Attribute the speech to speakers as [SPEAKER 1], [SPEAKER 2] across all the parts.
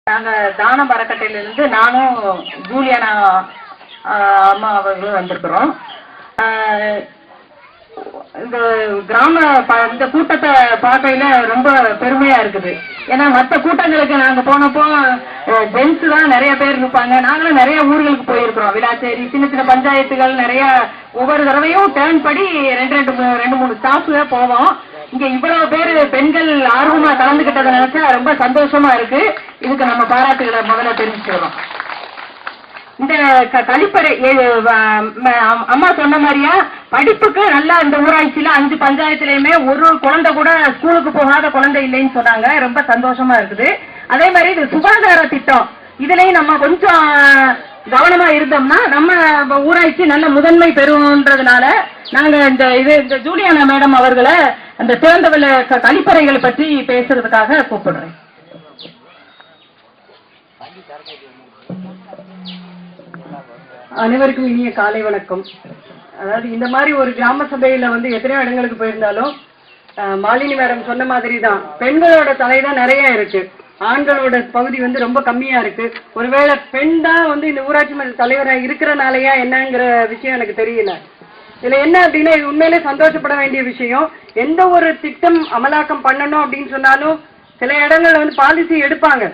[SPEAKER 1] நாங்க தானம் அறக்கட்டையிலிருந்து நானும் ஜூலியானா அம்மா அவர்களும் வந்திருக்கிறோம். இந்த கிராம இந்த கூட்டத்தை பார்க்கையில ரொம்ப பெருமையா இருக்குது. ஏன்னா மற்ற கூட்டங்களுக்கு நாங்க போனப்போ ஜென்ஸ் தான் நிறைய பேர் இருப்பாங்க. நாங்களும் நிறைய ஊர்களுக்கு போயிருக்கிறோம். விளாச்சேரி, சின்ன சின்ன பஞ்சாயத்துகள் நிறைய. ஒவ்வொரு தடவையும் டேர்ன் படி ரெண்டு மூணு ஸ்டாஃப்ல போவோம். இங்க இவ்வளவு பேரு பெண்கள் ஆர்வமா கலந்துகிட்டதை நினைச்சா ரொம்ப சந்தோஷமா இருக்கு. இதுக்கு நம்ம பாராட்டுகளை முதல்ல தெரிவிச்சுக்கிறோம். இந்த கழிப்பறை அம்மா சொன்ன மாதிரியா படிப்புக்கு நல்லா இந்த ஊராட்சியில 5 பஞ்சாயத்துலயுமே ஒரு குழந்தை கூட ஸ்கூலுக்கு போகாத குழந்தை இல்லைன்னு சொன்னாங்க. ரொம்ப சந்தோஷமா இருக்குது. அதே மாதிரி இது சுகாதார திட்டம், இதுலயும் நம்ம கொஞ்சம் கவனமா இருந்தோம்னா நம்ம ஊராட்சி நல்ல முதன்மை பெறும்ன்றதுனால நாங்க இந்த ஜூலியானா மேடம் அவர்களை அந்த சிறந்த கழிப்பறைகளை பற்றி பேசுறதுக்காக கூப்பிடுறேன்.
[SPEAKER 2] அனைவருக்கும் இனிய காலை வணக்கம். அதாவது இந்த மாதிரி ஒரு கிராம சபையில எத்தனையோ இடங்களுக்கு போயிருந்தாலும் மாலினி மேடம் சொன்ன மாதிரி தான் பெண்களோட தலைதான் நிறைய இருக்கு. ஆண்களோட பகுதி ரொம்ப கம்மியா இருக்கு. ஒருவேளை பெண் தான் இந்த ஊராட்சி மன்ற தலைவராக இருக்கிறனாலயா என்னங்கிற விஷயம் எனக்கு தெரியல. இதுல என்ன அப்படின்னா, இது உண்மையிலே சந்தோஷப்பட வேண்டிய விஷயம். எந்த ஒரு திட்டம் அமலாக்கம் பண்ணணும் அப்படின்னு சொன்னாலும் சில இடங்கள்ல பாலிசி எடுப்பாங்க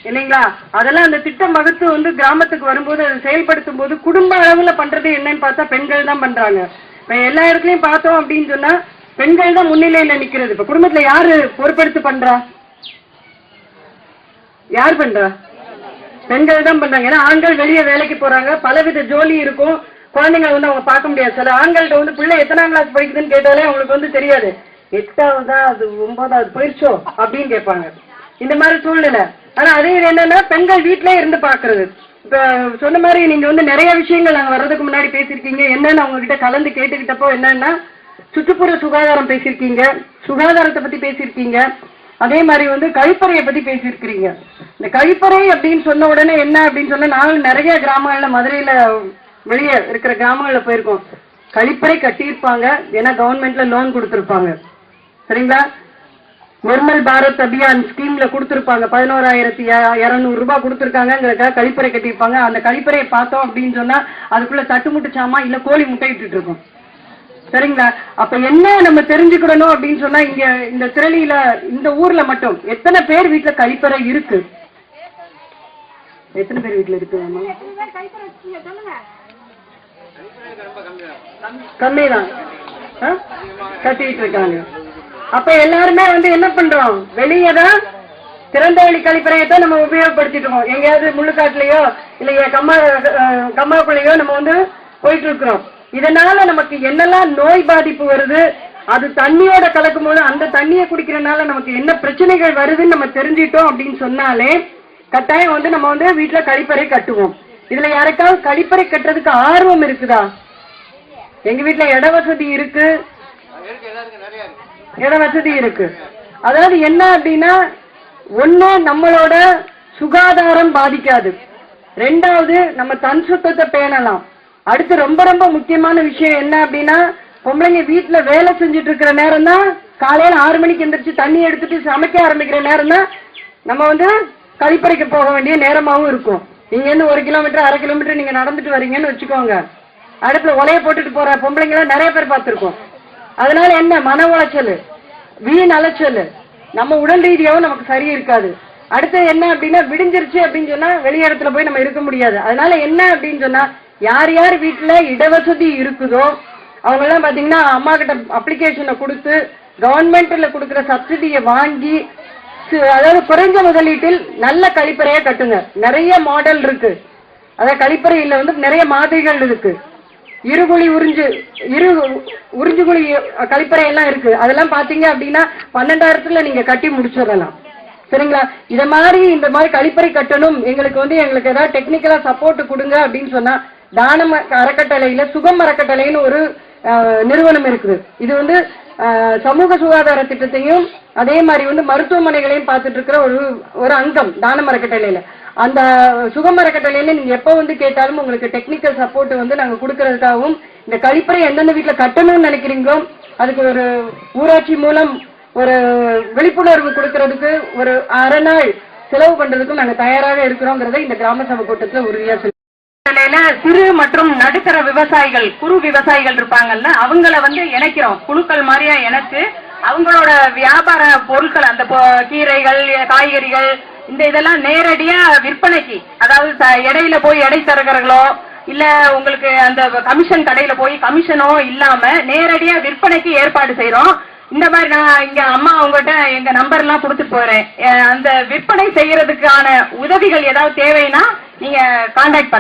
[SPEAKER 2] இல்லைங்களா? அதெல்லாம் அந்த திட்டம் வகுத்து கிராமத்துக்கு வரும்போது அதை செயல்படுத்தும் போது குடும்ப அளவுல பண்றது என்னன்னு பார்த்தா பெண்கள் தான் பண்றாங்க. இப்ப எல்லா இடத்துலயும் பார்த்தோம் அப்படின்னு சொன்னா பெண்கள் தான் முன்னிலையில நிக்கிறது. இப்ப குடும்பத்துல யாரு பொறுப்பெடுத்து பண்றா? யார் பண்றா? பெண்கள் தான் பண்றாங்க. ஏன்னா ஆண்கள் வெளியே வேலைக்கு போறாங்க, பலவித ஜோலி இருக்கும், குழந்தைங்க அவங்க பார்க்க முடியாது. சில ஆண்கள்ட்ட பிள்ளை எத்தனாம் கிளாஸ் படிக்குதுன்னு கேட்டாலே அவங்களுக்கு தெரியாது. 8ஆவதா அது 9ஆவது போயிடுச்சோ அப்படின்னு கேட்பாங்க. இந்த மாதிரி சூழ்நிலை. ஆனா அதே என்னன்னா பெண்கள் வீட்டிலே இருந்து பாக்குறது. இப்ப சொன்ன மாதிரி நீங்க நிறைய விஷயங்கள் நாங்க வர்றதுக்கு முன்னாடி பேசியிருக்கீங்க. என்னன்னு அவங்க கிட்ட கலந்து கேட்டுக்கிட்டப்போ என்னன்னா சுற்றுப்புற சுகாதாரம் பேசியிருக்கீங்க, சுகாதாரத்தை பத்தி பேசியிருக்கீங்க, அதே மாதிரி கழிப்பறையை பத்தி பேசியிருக்கிறீங்க. இந்த கழிப்பறை அப்படின்னு சொன்ன உடனே என்ன அப்படின்னு சொன்னா, நாங்களும் நிறைய கிராமங்கள்ல மதுரையில வெளியே இருக்கிற கிராமங்கள்ல போயிருக்கோம். கழிப்பறை கட்டியிருப்பாங்க, ஏன்னா கவர்மெண்ட்ல லோன் கொடுத்துருப்பாங்க. சரிங்களா? நிர்மல் பாரத் அபியான் ஸ்கீம்ல கொடுத்துருப்பாங்க. 11,200 ரூபாய் கொடுத்துருக்காங்க. கழிப்பறை கட்டியிருப்பாங்க. அந்த கழிப்பறையை பார்த்தோம் அப்படின்னு சொன்னா அதுக்குள்ள தட்டுமுட்டு சாமா இல்ல கோழி முட்டையிட்டு இருக்கும். சரிங்களா? அப்ப என்ன நம்ம தெரிஞ்சுக்கணும் அப்படின்னு சொன்னா, இங்க இந்த திரளியில இந்த ஊர்ல மட்டும் எத்தனை பேர் வீட்டுல கழிப்பறை இருக்கு? எத்தனை பேர் வீட்டுல இருக்கு? கம்மிதான் கட்டிட்டு இருக்காங்க. அப்ப எல்லாருமே என்ன பண்றோம்? வெளியேதான் திறந்த வெளி கழிப்பறையத்தான் நம்ம உபயோகப்படுத்திட்டு இருக்கோம். எங்கேயாவது முள்ளுக்காட்டுலயோ இல்ல கம்மாக்குள்ளேயோ நம்ம போயிட்டு இருக்கிறோம். இதனால நமக்கு என்னெல்லாம் நோய் பாதிப்பு வருது, அது தண்ணியோட கலக்கும் போது அந்த தண்ணியை குடிக்கிறதுனால நமக்கு என்ன பிரச்சனைகள் வருதுன்னு நம்ம தெரிஞ்சிட்டோம் அப்படின்னு சொன்னாலே கட்டாயம் நம்ம வீட்டுல கழிப்பறை கட்டுவோம். இதுல யாருக்காவது கழிப்பறை கட்டுறதுக்கு ஆர்வம் இருக்குதா? எங்க வீட்டுல இட வசதி இருக்கு, இட வசதி இருக்கு. அதாவது என்ன அப்படின்னா, ஒண்ணு நம்மளோட சுகாதாரம் பாதிக்காது, 2வது நம்ம தன் சுத்தத்தை பேணலாம். அடுத்து ரொம்ப ரொம்ப முக்கியமான விஷயம் என்ன அப்படின்னா, பொம்பளைங்க வீட்டுல வேலை செஞ்சுட்டு இருக்கிற நேரம் தான், காலையில 6 மணிக்கு எந்திரிச்சு தண்ணி எடுத்துட்டு சமைக்க ஆரம்பிக்கிற நேரம் தான் நம்ம கழிப்பறைக்கு போக வேண்டிய நேரமாவும் இருக்கும். நீங்க 1 கிலோமீட்டர் 1/2 கிலோமீட்டர் நீங்க நடந்துட்டு வரீங்கன்னு வச்சுக்கோங்க. அடுப்புல உலைய போட்டுட்டு போற பொம்பளைங்க நிறைய பேர் பார்த்திருக்கோம். அதனால என்ன மன உளைச்சல், வீண் அலைச்சல், நம்ம உடல் ரீதியாவும் நமக்கு சரி இருக்காது. அடுத்து என்ன அப்படின்னா, விடிஞ்சிருச்சு அப்படின்னு சொன்னா வெளி இடத்துல போய் நம்ம இருக்க முடியாது. அதனால என்ன அப்படின்னு சொன்னா, யார் யார் வீட்டுல இடவசதி இருக்குதோ அவங்க எல்லாம் பாத்தீங்கன்னா அம்மா கிட்ட அப்ளிகேஷனை கொடுத்து கவர்மெண்ட்ல கொடுக்குற சப்சிடியை வாங்கி, அதாவது குறைஞ்ச முதலீட்டில் நல்ல கழிப்பறையா கட்டுங்க. நிறைய மாடல் இருக்கு. அதாவது கழிப்பறையில நிறைய மாதிரிகள் இருக்கு. இருகுழி உறிஞ்சுகுழி கழிப்பறை எல்லாம் இருக்கு. அதெல்லாம் பாத்தீங்க அப்படின்னா 12,000த்துல நீங்க கட்டி முடிச்சிடலாம். சரிங்களா? இந்த மாதிரி கழிப்பறை கட்டணும், எங்களுக்கு எங்களுக்கு ஏதாவது டெக்னிக்கலா சப்போர்ட் கொடுங்க அப்படின்னு சொன்னா, தானம் அறக்கட்டளையில சுகம் அறக்கட்டளைன்னு ஒரு நிறுவனம் இருக்குது. இது சமூக சுகாதார திட்டத்தையும் அதே மாதிரி மருத்துவமனைகளையும் பார்த்துட்டு இருக்கிற ஒரு அங்கம் தானம் அறக்கட்டளையில. அந்த சுகம் அறக்கட்டளையில நீங்க எப்ப கேட்டாலும் உங்களுக்கு டெக்னிக்கல் சப்போர்ட் நாங்க கொடுக்கறதுக்காகவும், இந்த கழிப்பறை எந்தெந்த வீட்டுல கட்டணும்னு நினைக்கிறீங்களோ அதுக்கு ஒரு ஊராட்சி மூலம் ஒரு விழிப்புணர்வு கொடுக்கறதுக்கு ஒரு அரை நாள் செலவு பண்றதுக்கும் நாங்க தயாராக இருக்கிறோங்கிறத இந்த கிராம சபை கூட்டத்துல உறுதியா சொல்லி
[SPEAKER 1] நிலையில சிறு மற்றும் நடுத்தர விவசாயிகள், குறு விவசாயிகள் இருப்பாங்கல்ல, அவங்கள வந்து இணைக்கிறோம். குழுக்கள் மாதிரியா இணைச்சு அவங்களோட வியாபார பொருட்கள், அந்த கீரைகள், காய்கறிகள், இந்த இதெல்லாம் நேரடியா விற்பனைக்கு, அதாவது இடையில போய் இடைத்தரகர்களோ இல்ல உங்களுக்கு அந்த கமிஷன் கடையில போய் கமிஷனோ இல்லாம நேரடியா விற்பனைக்கு ஏற்பாடு செய்யறோம். இந்த மாதிரி நான் இங்க அம்மா அவங்ககிட்ட எங்க நம்பர் எல்லாம் கொடுத்துட்டு போறேன். அந்த விற்பனை செய்யறதுக்கான உதவிகள் ஏதாவது தேவைன்னா நீங்க கான்டாக்ட்